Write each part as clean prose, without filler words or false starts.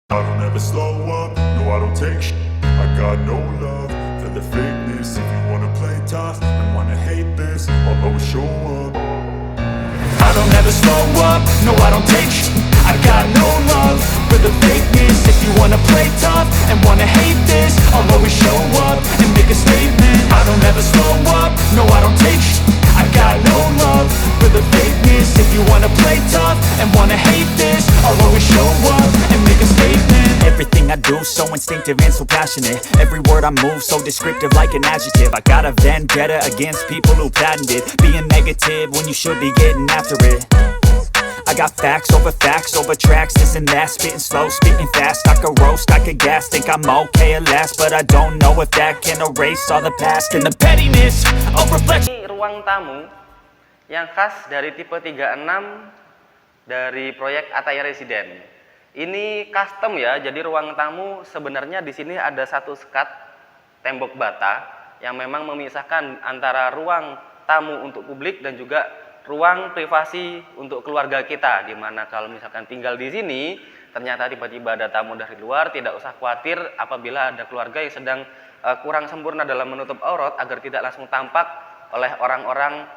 I don't ever slow up, no I don't take sh**. I got no love for the fakeness. If you wanna play tough and wanna hate this, I'll always show up. I don't ever slow up, no I don't take sh**. I got no love for the fakeness. If you wanna play tough and wanna hate this, I'll always show up and make a statement. I don't ever slow up, no I don't take sh**. I got no love for the fakeness. If you wanna play tough and wanna hate this, I'll always show up and make a statement. Everything I do so instinctive and so passionate. Every word I move so descriptive like an adjective. I got a vendetta against people who patented being negative when you should be getting after it. I got facts over tracks, this and that. Spitting slow, spitting fast. I could roast, I could gas. Think I'm okay at last, but I don't know if that can erase all the past and the pettiness of reflection. Ini ruang tamu yang khas dari tipe 36 dari proyek Ataya Residen. Ini custom ya, jadi ruang tamu sebenarnya di sini ada satu sekat tembok bata yang memang memisahkan antara ruang tamu untuk publik dan juga ruang privasi untuk keluarga kita, dimana kalau misalkan tinggal di sini ternyata tiba-tiba ada tamu dari luar, tidak usah khawatir apabila ada keluarga yang sedang kurang sempurna dalam menutup aurat, agar tidak langsung tampak oleh orang-orang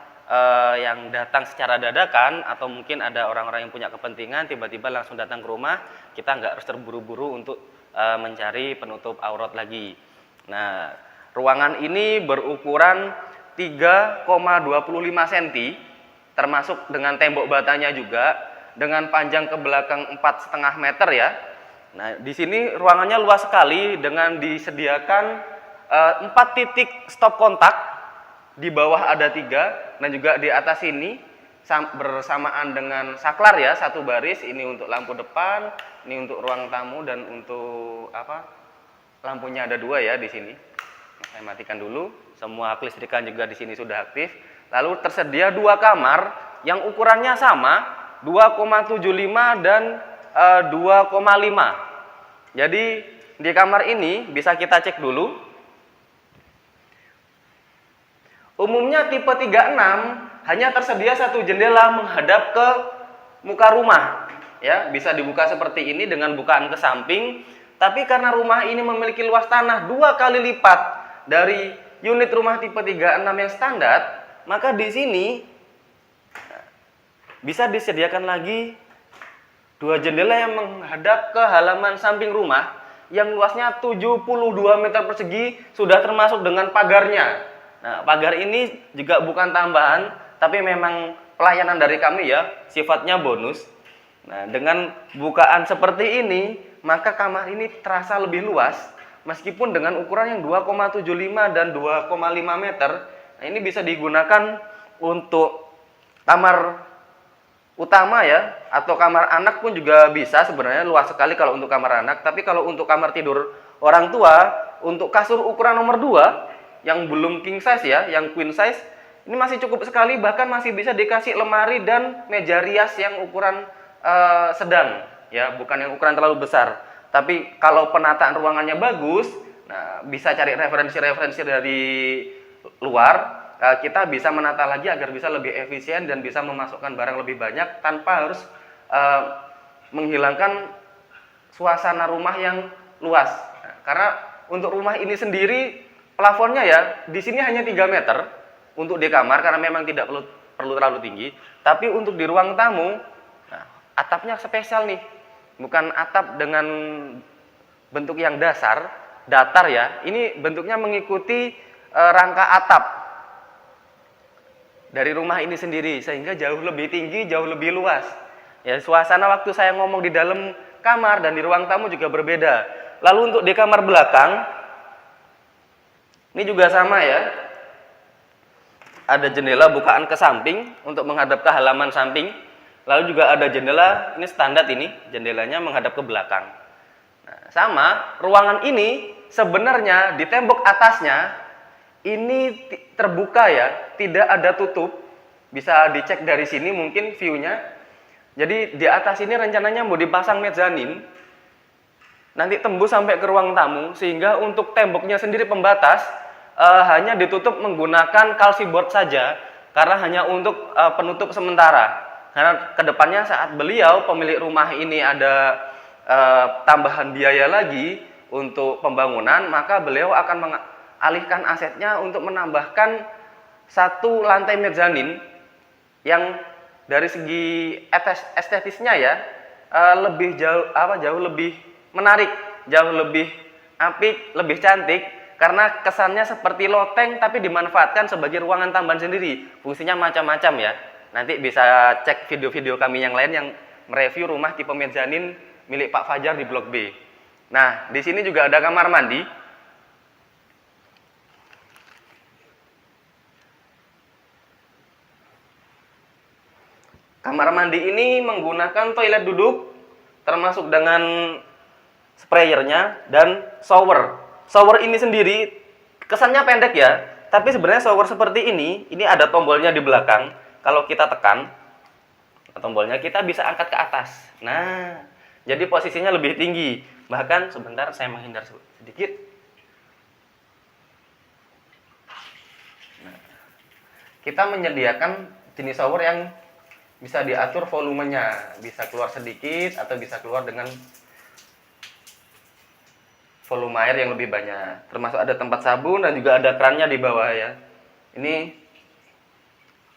yang datang secara dadakan, atau mungkin ada orang-orang yang punya kepentingan tiba-tiba langsung datang ke rumah, kita nggak harus terburu-buru untuk mencari penutup aurat lagi. Nah, ruangan ini berukuran 3,25 cm, termasuk dengan tembok batanya juga, dengan panjang ke belakang 4,5 meter ya. Nah, di sini ruangannya luas sekali dengan disediakan 4 titik stop kontak, di bawah ada 3 dan juga di atas ini bersamaan dengan saklar ya, satu baris. Ini untuk lampu depan, ini untuk ruang tamu, dan untuk lampunya ada 2 ya di sini. Saya matikan dulu. Semua kelistrikan juga di sini sudah aktif. Lalu tersedia 2 kamar yang ukurannya sama, 2,75 dan 2,5. Jadi di kamar ini bisa kita cek dulu. Umumnya tipe 36 hanya tersedia 1 jendela menghadap ke muka rumah. Ya, bisa dibuka seperti ini dengan bukaan ke samping. Tapi karena rumah ini memiliki luas tanah 2 kali lipat dari unit rumah tipe 36 yang standar, maka di sini bisa disediakan lagi 2 jendela yang menghadap ke halaman samping rumah yang luasnya 72 meter persegi, sudah termasuk dengan pagarnya. Nah, pagar ini juga bukan tambahan, tapi memang pelayanan dari kami ya, sifatnya bonus. Nah, dengan bukaan seperti ini, maka kamar ini terasa lebih luas, meskipun dengan ukuran yang 2,75 dan 2,5 meter. Nah, ini bisa digunakan untuk kamar utama ya, atau kamar anak pun juga bisa. Sebenarnya luas sekali kalau untuk kamar anak. Tapi kalau untuk kamar tidur orang tua, untuk kasur ukuran nomor 2 yang belum king size ya, yang queen size, ini masih cukup sekali. Bahkan masih bisa dikasih lemari dan meja rias yang ukuran sedang ya, bukan yang ukuran terlalu besar. Tapi kalau penataan ruangannya bagus, nah bisa cari referensi-referensi dari luar. Kita bisa menata lagi agar bisa lebih efisien dan bisa memasukkan barang lebih banyak tanpa harus menghilangkan suasana rumah yang luas. Nah, karena untuk rumah ini sendiri plafonnya ya di sini hanya 3 meter untuk di kamar, karena memang tidak perlu terlalu tinggi. Tapi untuk di ruang tamu, nah, atapnya spesial nih, bukan atap dengan bentuk yang datar ya. Ini bentuknya mengikuti rangka atap dari rumah ini sendiri, sehingga jauh lebih tinggi, jauh lebih luas. Ya, suasana waktu saya ngomong di dalam kamar dan di ruang tamu juga berbeda. Lalu untuk di kamar belakang, ini juga sama ya. Ada jendela bukaan ke samping untuk menghadap ke halaman samping. Lalu juga ada jendela, ini standar ini, jendelanya menghadap ke belakang. Nah, sama, ruangan ini sebenarnya di tembok atasnya ini terbuka ya, tidak ada tutup. Bisa dicek dari sini mungkin view-nya. Jadi di atas ini rencananya mau dipasang mezanin, nanti tembus sampai ke ruang tamu, sehingga untuk temboknya sendiri pembatas hanya ditutup menggunakan kalsiboard saja, karena hanya untuk penutup sementara. Karena kedepannya saat beliau pemilik rumah ini ada tambahan biaya lagi untuk pembangunan, maka beliau akan mengalihkan asetnya untuk menambahkan satu lantai mezzanin yang dari segi estetisnya ya jauh lebih menarik, jauh lebih apik, lebih cantik, karena kesannya seperti loteng tapi dimanfaatkan sebagai ruangan tambahan sendiri. Fungsinya macam-macam ya. Nanti bisa cek video-video kami yang lain yang mereview rumah tipe mezzanin milik Pak Fajar di Blok B. Nah, di sini juga ada kamar mandi. Kamar mandi ini menggunakan toilet duduk, termasuk dengan sprayernya dan shower. Shower ini sendiri kesannya pendek ya, tapi sebenarnya shower seperti ini ada tombolnya di belakang. Kalau kita tekan tombolnya, kita bisa angkat ke atas. Nah, jadi posisinya lebih tinggi. Bahkan sebentar saya menghindar sedikit. Nah, kita menyediakan jenis shower yang bisa diatur volumenya, bisa keluar sedikit atau bisa keluar dengan volume air yang lebih banyak. Termasuk ada tempat sabun dan juga ada krannya di bawah ya. Ini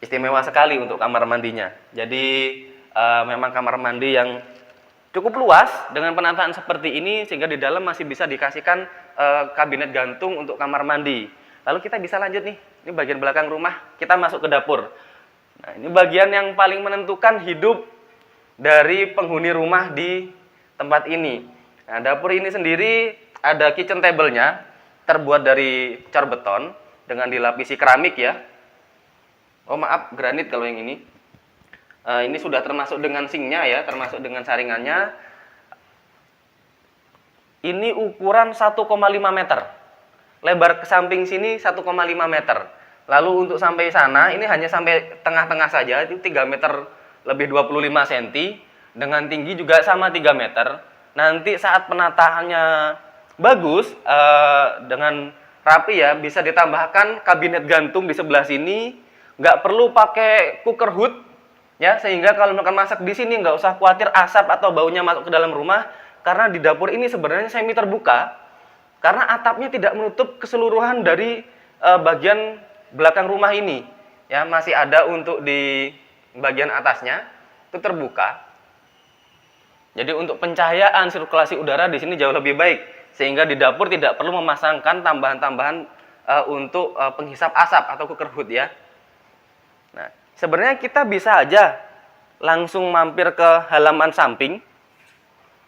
istimewa sekali untuk kamar mandinya. Jadi memang kamar mandi yang cukup luas dengan penataan seperti ini, sehingga di dalam masih bisa dikasihkan kabinet gantung untuk kamar mandi. Lalu kita bisa lanjut nih, ini bagian belakang rumah, kita masuk ke dapur. Nah, ini bagian yang paling menentukan hidup dari penghuni rumah di tempat ini. Nah, dapur ini sendiri ada kitchen table-nya, terbuat dari cor beton dengan dilapisi keramik ya. Oh maaf, granit kalau yang ini. Ini sudah termasuk dengan sinknya ya, termasuk dengan saringannya. Ini ukuran 1,5 meter. Lebar ke samping sini 1,5 meter. Lalu untuk sampai sana, ini hanya sampai tengah-tengah saja, itu 3 meter lebih 25 cm. Dengan tinggi juga sama 3 meter. Nanti saat penataannya bagus, dengan rapi ya, bisa ditambahkan kabinet gantung di sebelah sini. Nggak perlu pakai cooker hood, ya, sehingga kalau makan masak di sini nggak usah khawatir asap atau baunya masuk ke dalam rumah. Karena di dapur ini sebenarnya semi terbuka, karena atapnya tidak menutup keseluruhan dari bagian belakang rumah ini, ya, masih ada untuk di bagian atasnya itu terbuka. Jadi untuk pencahayaan sirkulasi udara di sini jauh lebih baik, sehingga di dapur tidak perlu memasangkan tambahan-tambahan untuk penghisap asap atau cooker hood ya. Nah, sebenarnya kita bisa aja langsung mampir ke halaman samping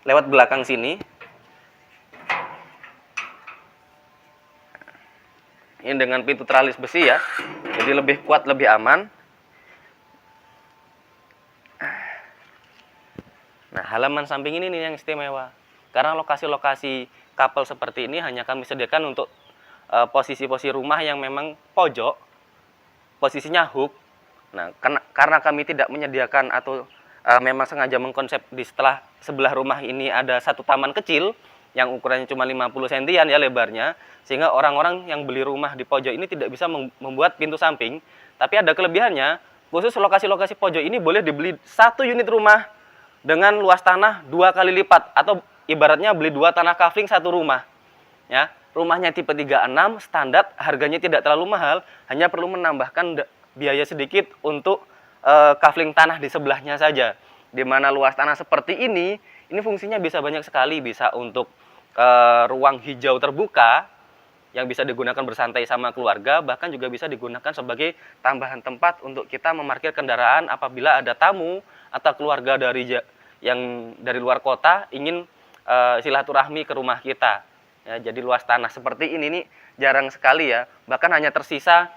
lewat belakang sini. Ini dengan pintu teralis besi ya, jadi lebih kuat, lebih aman. Nah, halaman samping ini nih yang istimewa, karena lokasi-lokasi couple seperti ini hanya kami sediakan untuk posisi-posisi rumah yang memang pojok, posisinya hook. Nah, karena kami tidak menyediakan atau memang sengaja mengkonsep di sebelah rumah ini ada satu taman kecil yang ukurannya cuma 50 cm ya lebarnya, sehingga orang-orang yang beli rumah di pojok ini tidak bisa membuat pintu samping. Tapi ada kelebihannya, khusus lokasi-lokasi pojok ini boleh dibeli satu unit rumah dengan luas tanah 2 kali lipat, atau ibaratnya beli 2 tanah kafling satu rumah. Ya, rumahnya tipe 36 standar, harganya tidak terlalu mahal, hanya perlu menambahkan biaya sedikit untuk kafling tanah di sebelahnya saja. Di mana luas tanah seperti ini fungsinya bisa banyak sekali, bisa untuk ruang hijau terbuka yang bisa digunakan bersantai sama keluarga, bahkan juga bisa digunakan sebagai tambahan tempat untuk kita memarkir kendaraan apabila ada tamu atau keluarga yang dari luar kota ingin silaturahmi ke rumah kita. Ya, jadi luas tanah seperti ini nih jarang sekali ya, bahkan hanya tersisa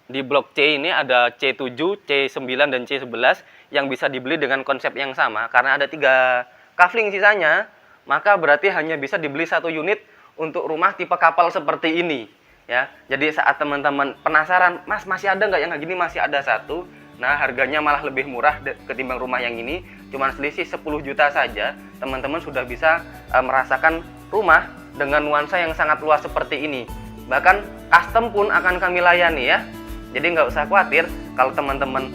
di blok C ini ada C7, C9, dan C11 yang bisa dibeli dengan konsep yang sama. Karena ada 3 kafling sisanya, maka berarti hanya bisa dibeli 1 unit untuk rumah tipe kapal seperti ini. Ya, jadi saat teman-teman penasaran, Mas masih ada nggak yang kayak gini? Masih ada 1. Nah, harganya malah lebih murah ketimbang rumah yang ini. Cuma selisih 10 juta saja, teman-teman sudah bisa merasakan rumah dengan nuansa yang sangat luas seperti ini. Bahkan custom pun akan kami layani ya. Jadi nggak usah khawatir kalau teman-teman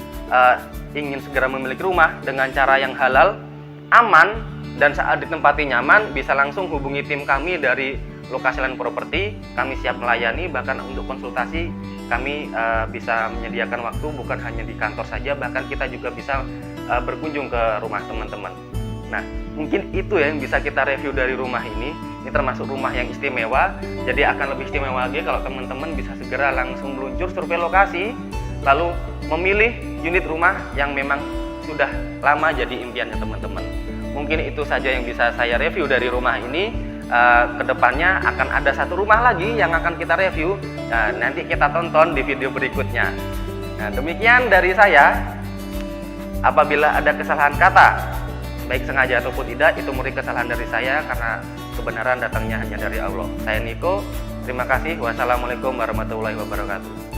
ingin segera memiliki rumah dengan cara yang halal, aman dan saat ditempati nyaman, bisa langsung hubungi tim kami dari Lokasi Land Property. Kami siap melayani, bahkan untuk konsultasi kami bisa menyediakan waktu bukan hanya di kantor saja, bahkan kita juga bisa berkunjung ke rumah teman-teman. Nah, mungkin itu yang bisa kita review dari rumah ini. Ini termasuk rumah yang istimewa, jadi akan lebih istimewa lagi kalau teman-teman bisa segera langsung meluncur survei lokasi, lalu memilih unit rumah yang memang sudah lama jadi impiannya teman-teman. Mungkin itu saja yang bisa saya review dari rumah ini. Kedepannya akan ada satu rumah lagi yang akan kita review. Nah, nanti kita tonton di video berikutnya. Nah, demikian dari saya. Apabila ada kesalahan kata, baik sengaja ataupun tidak, itu murni kesalahan dari saya karena kebenaran datangnya hanya dari Allah. Saya Niko, terima kasih. Wassalamualaikum warahmatullahi wabarakatuh.